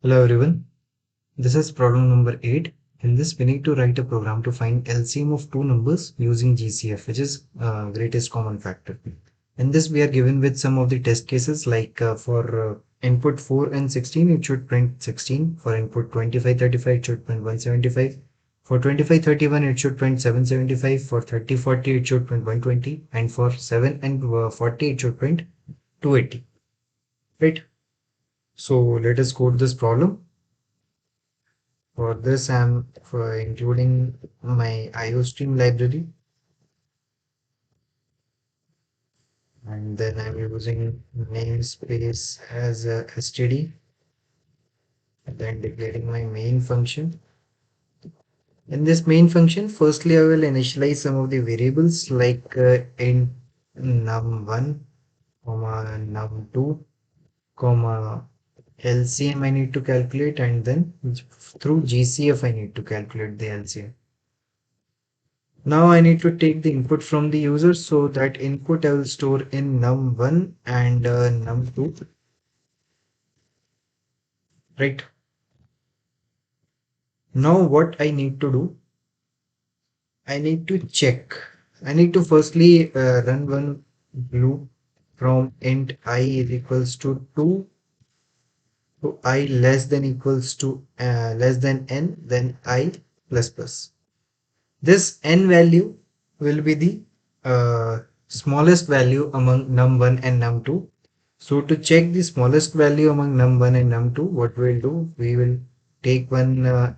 Hello everyone, this is problem number 8. In this we need to write a program to find LCM of two numbers using GCF, which is greatest common factor. In this we are given with some of the test cases like for input 4 and 16 it should print 16, for input 2535 it should print 175, for 2531 it should print 775, for 3040 it should print 120, and for 7 and 40 it should print 280. Right? So let us code this problem. For this, I'm including my IOStream library, and then I'm using namespace as a std, and then declaring my main function. In this main function, firstly, I will initialize some of the variables like int num1, comma num2, comma LCM I need to calculate, and then through GCF I need to calculate the LCM. Now I need to take the input from the user, so that input I will store in num1 and num2, right? Now what I need to do, I need to check. I need to firstly run one loop from int I is equals to 2 to I less than equals to less than n, then I plus plus. This n value will be the smallest value among num1 and num2. So to check the smallest value among num1 and num2, what we'll do, we will take one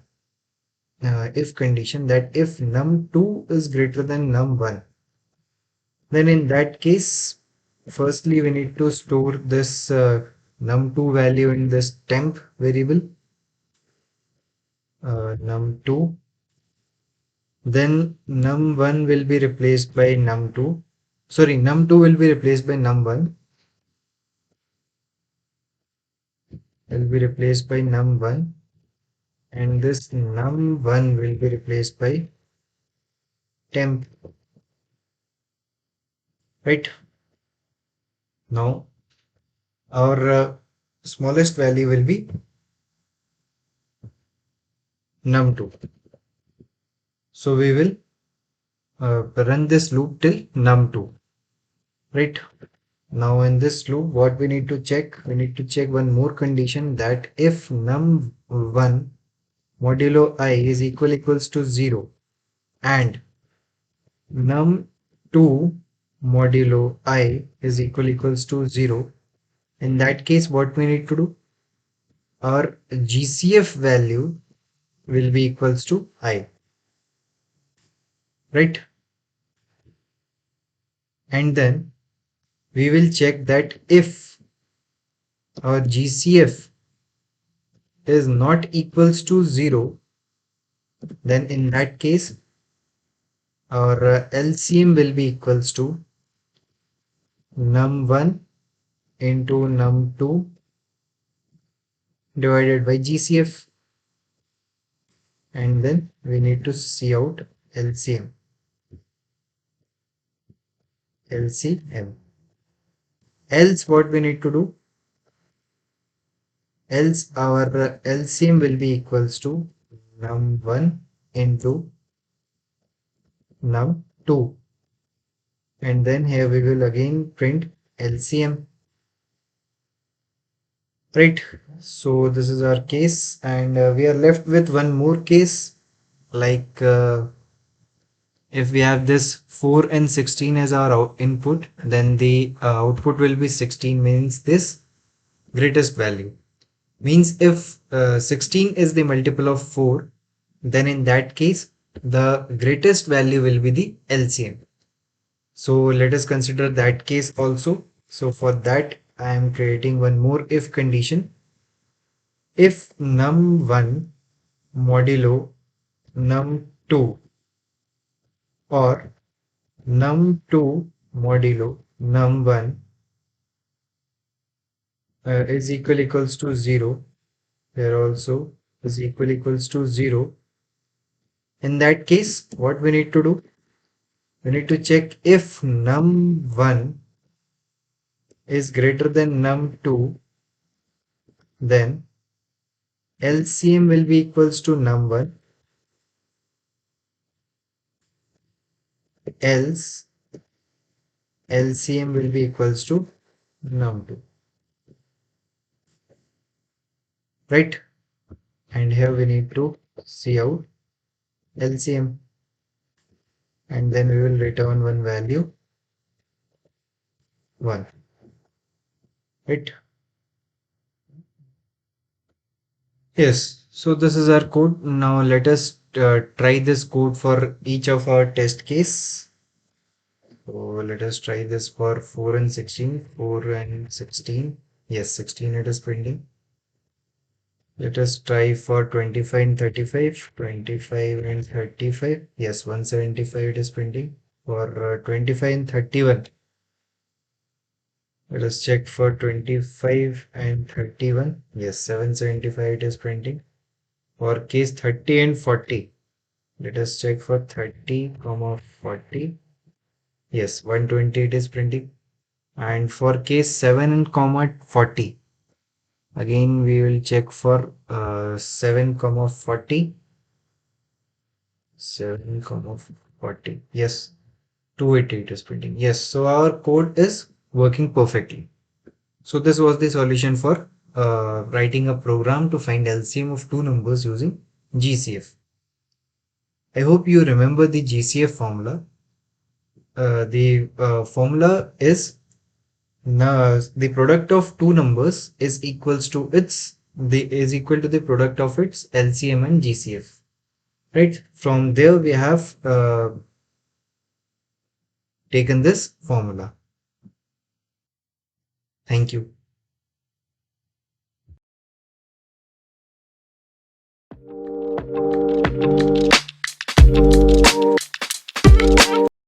if condition that if num2 is greater than num1, then in that case, firstly we need to store this num2 value in this temp variable, num2. Then num1 will be replaced by num2. Sorry, num2 will be replaced by num1. Will be replaced by num1, and this num1 will be replaced by temp. Right? Now our smallest value will be num2. So we will run this loop till num2. Right? Now in this loop, what we need to check? We need to check one more condition, that if num1 modulo I is equals to 0 and num2 modulo I is equals to 0, in that case what we need to do, our GCF value will be equals to I, right? And then we will check that if our GCF is not equals to 0, then in that case our LCM will be equals to num1 into num2 divided by GCF, and then we need to see out LCM. Else what we need to do? Else our LCM will be equals to num1 into num2, and then here we will again print LCM. Right? So this is our case, and we are left with one more case, like if we have this 4 and 16 as our input, then the output will be 16, means this greatest value. Means if 16 is the multiple of 4, then in that case the greatest value will be the LCM. So let us consider that case also. So for that I am creating one more if condition. If num1 modulo num2 or num2 modulo num1 is equals to 0, here also is equals to 0, in that case what we need to do, we need to check if num1 is greater than num2, then LCM will be equals to num1, else LCM will be equals to num2, right? And here we need to see out LCM, and then we will return one value 1, right? Yes, so this is our code. Now let us try this code for each of our test case. So let us try this for 4 and 16. 4 and 16. Yes, 16 it is printing. Let us try for 25 and 35. 25 and 35. Yes, 175 it is printing. For 25 and 31. Let us check for 25 and 31. Yes, 775 it is printing. For case 30 and 40. Let us check for 30, 40. Yes, 120 it is printing. And for case 7 and 40. Again, we will check for 7, 40. 7, 40. Yes, 280 it is printing. Yes, so our code is working perfectly. So this was the solution for writing a program to find LCM of two numbers using GCF. I hope you remember the GCF formula. The formula is the product of two numbers is equals to the product of its LCM and GCF. Right? From there we have taken this formula. Thank you.